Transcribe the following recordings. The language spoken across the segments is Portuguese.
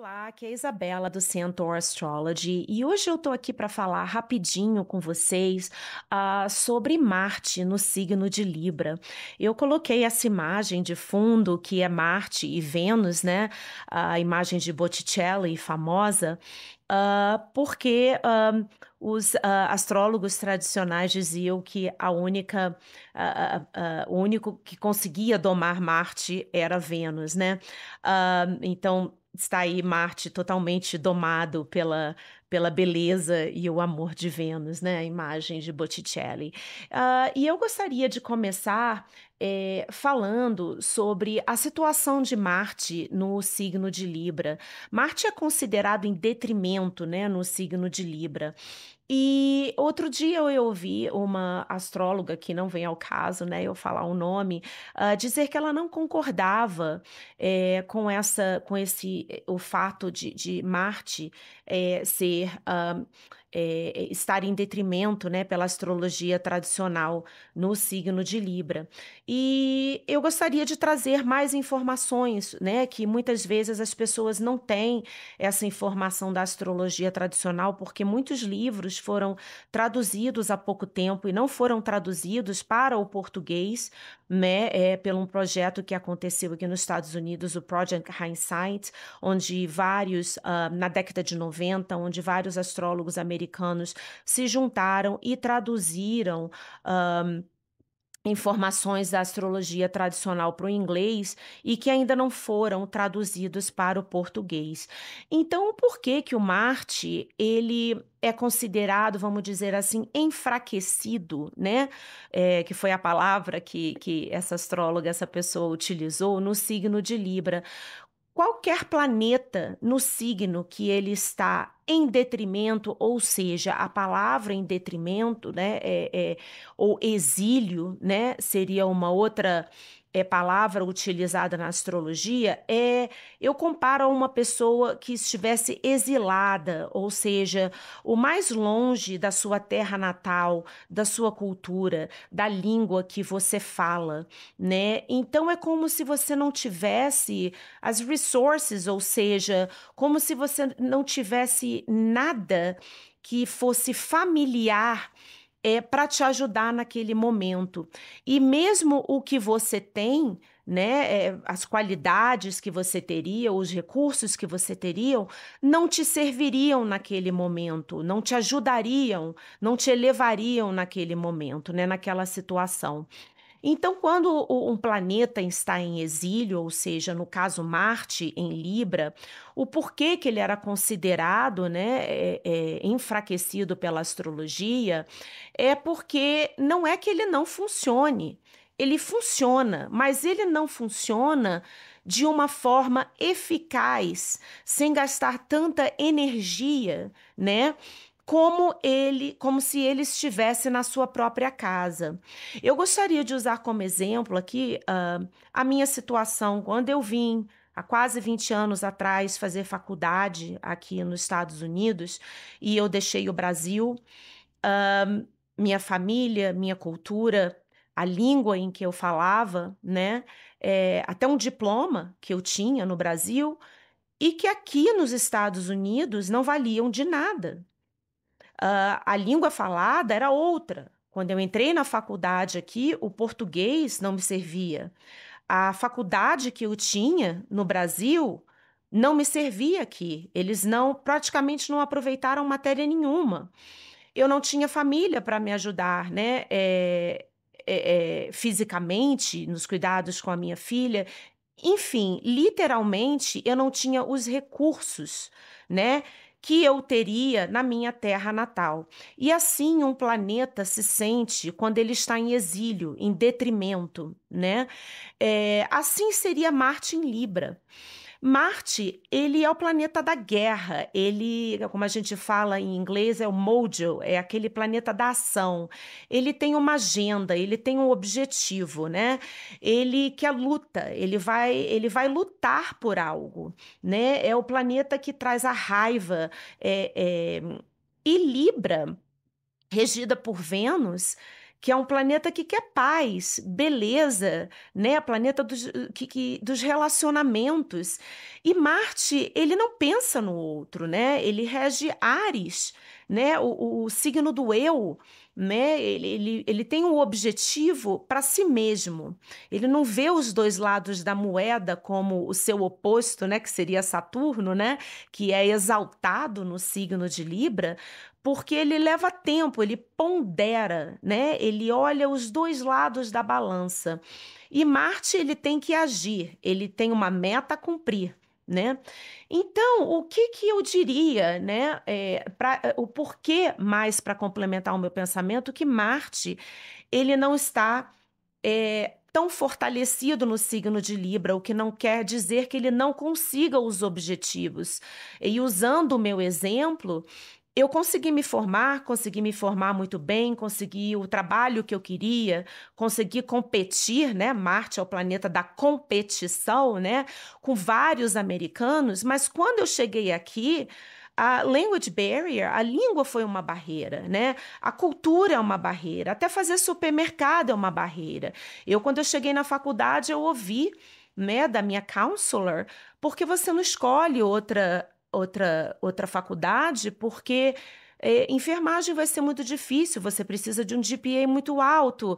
Olá, aqui é a Isabela do Centaur Astrology e hoje eu estou aqui para falar rapidinho com vocês sobre Marte no signo de Libra. Eu coloquei essa imagem de fundo que é Marte e Vênus, né? A imagem de Botticelli, famosa, porque os astrólogos tradicionais diziam que o único que conseguia domar Marte era Vênus, né? Então, está aí Marte totalmente domado pela beleza e o amor de Vênus, né? A imagem de Botticelli. E eu gostaria de começar falando sobre a situação de Marte no signo de Libra. Marte é considerado em detrimento, né, no signo de Libra. E outro dia eu ouvi uma astróloga, que não vem ao caso, né, eu falar o nome, dizer que ela não concordava o fato de Marte estar em detrimento, né, pela astrologia tradicional no signo de Libra. E eu gostaria de trazer mais informações, né, que muitas vezes as pessoas não têm essa informação da astrologia tradicional, porque muitos livros foram traduzidos há pouco tempo e não foram traduzidos para o português, né, pelo um projeto que aconteceu aqui nos Estados Unidos, o Project Hindsight, onde na década de 90, onde vários astrólogos americanos se juntaram e traduziram informações da astrologia tradicional para o inglês e que ainda não foram traduzidos para o português. Então, por que que o Marte, ele é considerado, vamos dizer assim, enfraquecido, né? Que foi a palavra que essa astróloga, essa pessoa utilizou no signo de Libra. Qualquer planeta no signo que ele está em detrimento, ou seja, a palavra em detrimento, né, ou exílio, né, seria uma outra palavra utilizada na astrologia, eu comparo a uma pessoa que estivesse exilada, ou seja, o mais longe da sua terra natal, da sua cultura, da língua que você fala, né? Então é como se você não tivesse as resources, ou seja, como se você não tivesse nada que fosse familiar para te ajudar naquele momento. E mesmo o que você tem, né, as qualidades que você teria, os recursos que você teriam, não te serviriam naquele momento, não te ajudariam, não te elevariam naquele momento, né, naquela situação. Então, quando um planeta está em exílio, ou seja, no caso Marte em Libra, o porquê que ele era considerado, né, enfraquecido pela astrologia, é porque não é que ele não funcione, ele funciona, mas ele não funciona de uma forma eficaz, sem gastar tanta energia, né? Como se ele estivesse na sua própria casa. Eu gostaria de usar como exemplo aqui, a minha situação quando eu vim há quase 20 anos atrás fazer faculdade aqui nos Estados Unidos e eu deixei o Brasil, minha família, minha cultura, a língua em que eu falava, né? Até um diploma que eu tinha no Brasil e que aqui nos Estados Unidos não valiam de nada. A língua falada era outra. Quando eu entrei na faculdade aqui, o português não me servia. A faculdade que eu tinha no Brasil não me servia aqui. Eles praticamente não aproveitaram matéria nenhuma. Eu não tinha família para me ajudar, né? Fisicamente, nos cuidados com a minha filha. Enfim, literalmente, eu não tinha os recursos, né, que eu teria na minha terra natal. E assim um planeta se sente quando ele está em exílio, em detrimento, né? Assim seria Marte em Libra. Marte, ele é o planeta da guerra, ele, como a gente fala em inglês, é o mojo, é aquele planeta da ação. Ele tem uma agenda, ele tem um objetivo, né? Ele quer luta, ele vai lutar por algo, né? É o planeta que traz a raiva, e Libra regida por Vênus, que é um planeta que quer paz, beleza, né? Planeta dos relacionamentos. E Marte, ele não pensa no outro, né? Ele rege Áries, né? O signo do eu, né? Ele tem um objetivo para si mesmo. Ele não vê os dois lados da moeda como o seu oposto, né? Que seria Saturno, né? Que é exaltado no signo de Libra, porque ele leva tempo, ele pondera, né? Ele olha os dois lados da balança. E Marte, ele tem que agir, ele tem uma meta a cumprir, né? Então, o que que eu diria, né? O porquê, mais para complementar o meu pensamento, que Marte, ele não está tão fortalecido no signo de Libra, o que não quer dizer que ele não consiga os objetivos. E usando o meu exemplo, eu consegui me formar muito bem, consegui o trabalho que eu queria, consegui competir, né? Marte é o planeta da competição, né? Com vários americanos, mas quando eu cheguei aqui, a language barrier, a língua foi uma barreira, né? A cultura é uma barreira, até fazer supermercado é uma barreira. Quando eu cheguei na faculdade, eu ouvi, né, da minha counselor, porque você não escolhe outra faculdade, porque enfermagem vai ser muito difícil, você precisa de um GPA muito alto.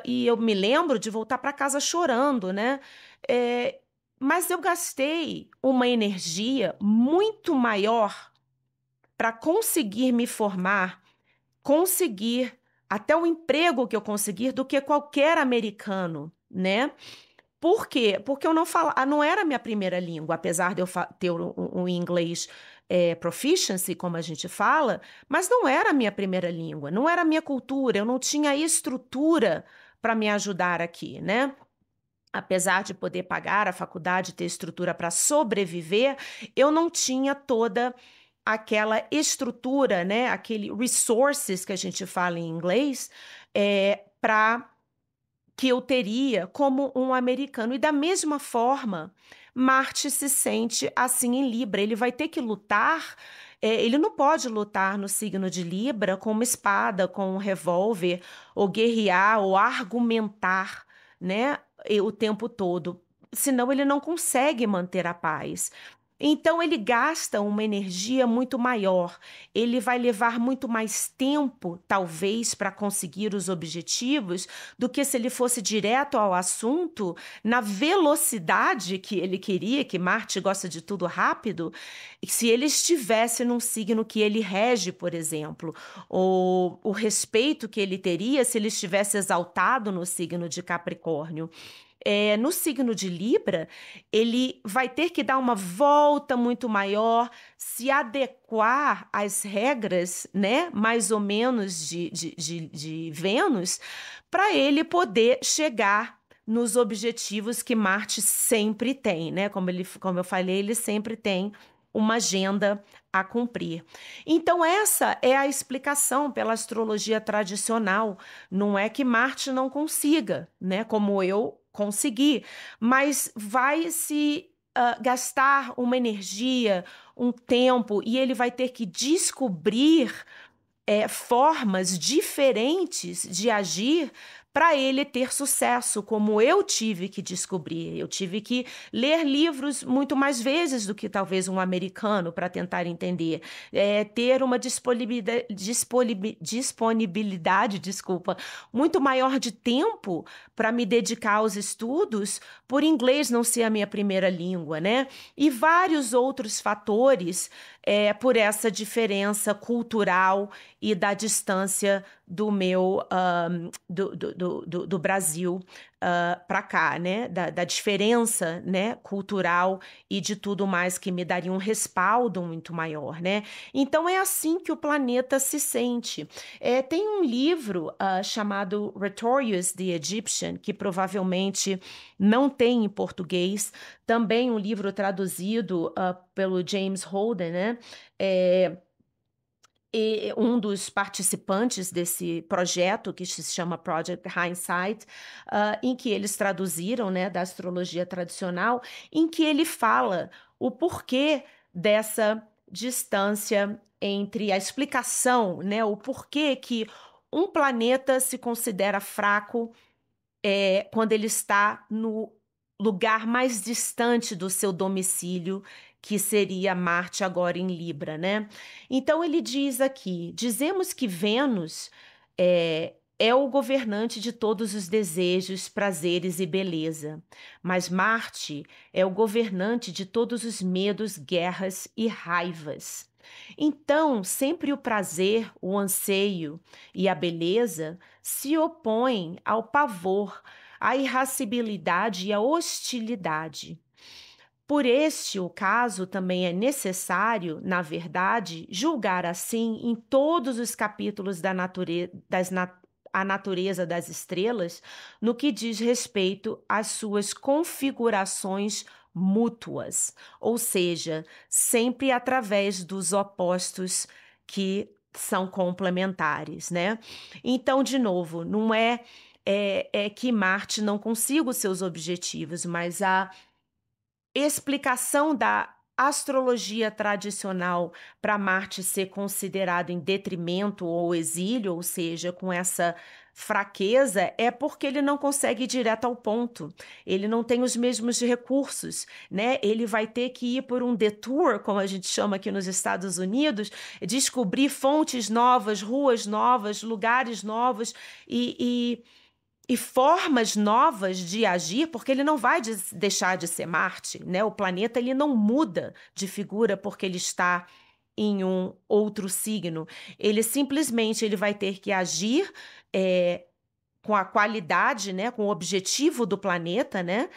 E eu me lembro de voltar para casa chorando, né? É, mas eu gastei uma energia muito maior para conseguir me formar, conseguir até o emprego que eu conseguir do que qualquer americano, né? Por quê? Porque eu não falava, não era a minha primeira língua, apesar de eu ter um inglês proficiency, como a gente fala, mas não era a minha primeira língua, não era a minha cultura, eu não tinha estrutura para me ajudar aqui, né? Apesar de poder pagar a faculdade, ter estrutura para sobreviver, eu não tinha toda aquela estrutura, né? Aquele resources que a gente fala em inglês, para que eu teria como um americano. E da mesma forma, Marte se sente assim em Libra. Ele vai ter que lutar. Ele não pode lutar no signo de Libra com uma espada, com um revólver, ou guerrear, ou argumentar, né, o tempo todo. Senão ele não consegue manter a paz. Então ele gasta uma energia muito maior. Ele vai levar muito mais tempo, talvez, para conseguir os objetivos do que se ele fosse direto ao assunto, na velocidade que ele queria, que Marte gosta de tudo rápido, e se ele estivesse num signo que ele rege, por exemplo, ou o respeito que ele teria se ele estivesse exaltado no signo de Capricórnio. No signo de Libra, ele vai ter que dar uma volta muito maior, se adequar às regras, né, mais ou menos de Vênus, para ele poder chegar nos objetivos que Marte sempre tem, né? Como eu falei, ele sempre tem uma agenda a cumprir. Então, essa é a explicação pela astrologia tradicional. Não é que Marte não consiga, né? Como eu consegui, mas vai se gastar uma energia, um tempo, e ele vai ter que descobrir formas diferentes de agir para ele ter sucesso, como eu tive que descobrir. Eu tive que ler livros muito mais vezes do que talvez um americano para tentar entender. Ter uma disponibilidade, desculpa, muito maior de tempo para me dedicar aos estudos, por inglês não ser a minha primeira língua, né? E vários outros fatores por essa diferença cultural e da distância do meu do Brasil para cá, né? Da diferença, né, cultural e de tudo mais que me daria um respaldo muito maior, né? Então é assim que o planeta se sente. Tem um livro chamado Rhetorius the Egyptian, que provavelmente não tem em português, também um livro traduzido pelo James Holden, né? E um dos participantes desse projeto, que se chama Project Hindsight, em que eles traduziram, né, da astrologia tradicional, em que ele fala o porquê dessa distância entre a explicação, né, o porquê que um planeta se considera fraco quando ele está no lugar mais distante do seu domicílio, que seria Marte agora em Libra, né. Então ele diz aqui: "Dizemos que Vênus é o governante de todos os desejos, prazeres e beleza, mas Marte é o governante de todos os medos, guerras e raivas. Então, sempre o prazer, o anseio e a beleza se opõem ao pavor, à irascibilidade e à hostilidade. Por este o caso também é necessário, na verdade, julgar assim em todos os capítulos a natureza das estrelas, no que diz respeito às suas configurações mútuas, ou seja, sempre através dos opostos que são complementares, né? Então, de novo, não é que Marte não consiga os seus objetivos, mas a explicação da astrologia tradicional para Marte ser considerado em detrimento ou exílio, ou seja, com essa fraqueza, é porque ele não consegue ir direto ao ponto. Ele não tem os mesmos recursos, né? Ele vai ter que ir por um detour, como a gente chama aqui nos Estados Unidos, descobrir fontes novas, ruas novas, lugares novos e formas novas de agir, porque ele não vai deixar de ser Marte, né? O planeta ele não muda de figura porque ele está em um outro signo. Ele vai ter que agir eh, com a qualidade, né, com o objetivo do planeta, né,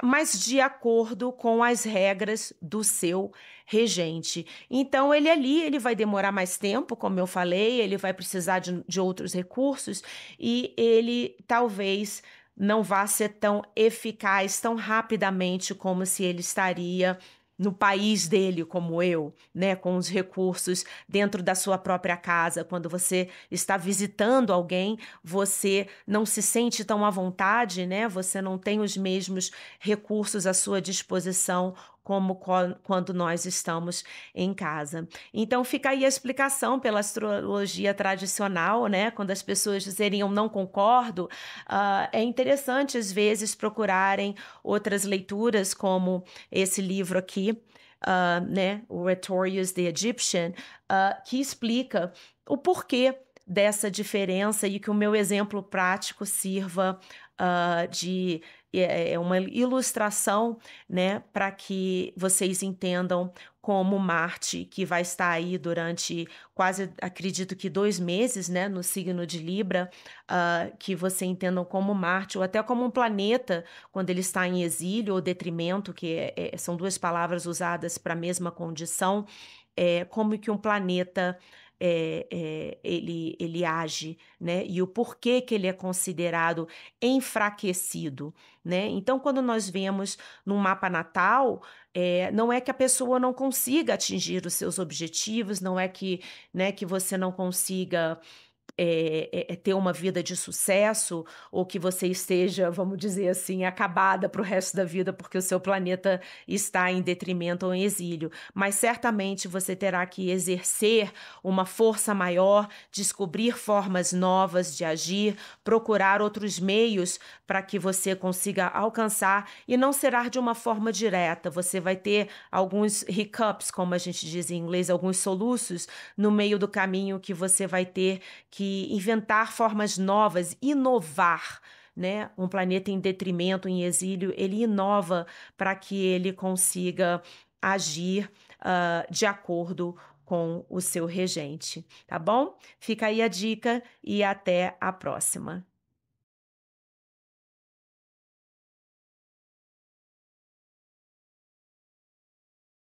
mas de acordo com as regras do seu regente. Então, ele vai demorar mais tempo, como eu falei, ele vai precisar de outros recursos e ele talvez não vá ser tão eficaz tão rapidamente como se ele estaria no país dele, como eu, né, com os recursos dentro da sua própria casa. Quando você está visitando alguém, você não se sente tão à vontade, né? Você não tem os mesmos recursos à sua disposição como quando nós estamos em casa. Então fica aí a explicação pela astrologia tradicional, né? Quando as pessoas dizerem eu não concordo, é interessante às vezes procurarem outras leituras, como esse livro aqui, né? O Rhetorius the Egyptian, que explica o porquê dessa diferença e que o meu exemplo prático sirva de uma ilustração, né, para que vocês entendam como Marte, que vai estar aí durante quase, acredito que 2 meses, né, no signo de Libra, que você entendam como Marte, ou até como um planeta, quando ele está em exílio ou detrimento, que são duas palavras usadas para a mesma condição, como que um planeta ele age, né? E o porquê que ele é considerado enfraquecido, né? Então, quando nós vemos num mapa natal, não é que a pessoa não consiga atingir os seus objetivos, não é que, né, que você não consiga ter uma vida de sucesso, ou que você esteja, vamos dizer assim, acabada para o resto da vida porque o seu planeta está em detrimento ou em exílio. Mas certamente você terá que exercer uma força maior, descobrir formas novas de agir, procurar outros meios para que você consiga alcançar, e não será de uma forma direta. Você vai ter alguns hiccups, como a gente diz em inglês, alguns soluços no meio do caminho, que você vai ter que inventar formas novas, inovar, né? Um planeta em detrimento, em exílio, ele inova para que ele consiga agir de acordo com o seu regente, tá bom? Fica aí a dica e até a próxima.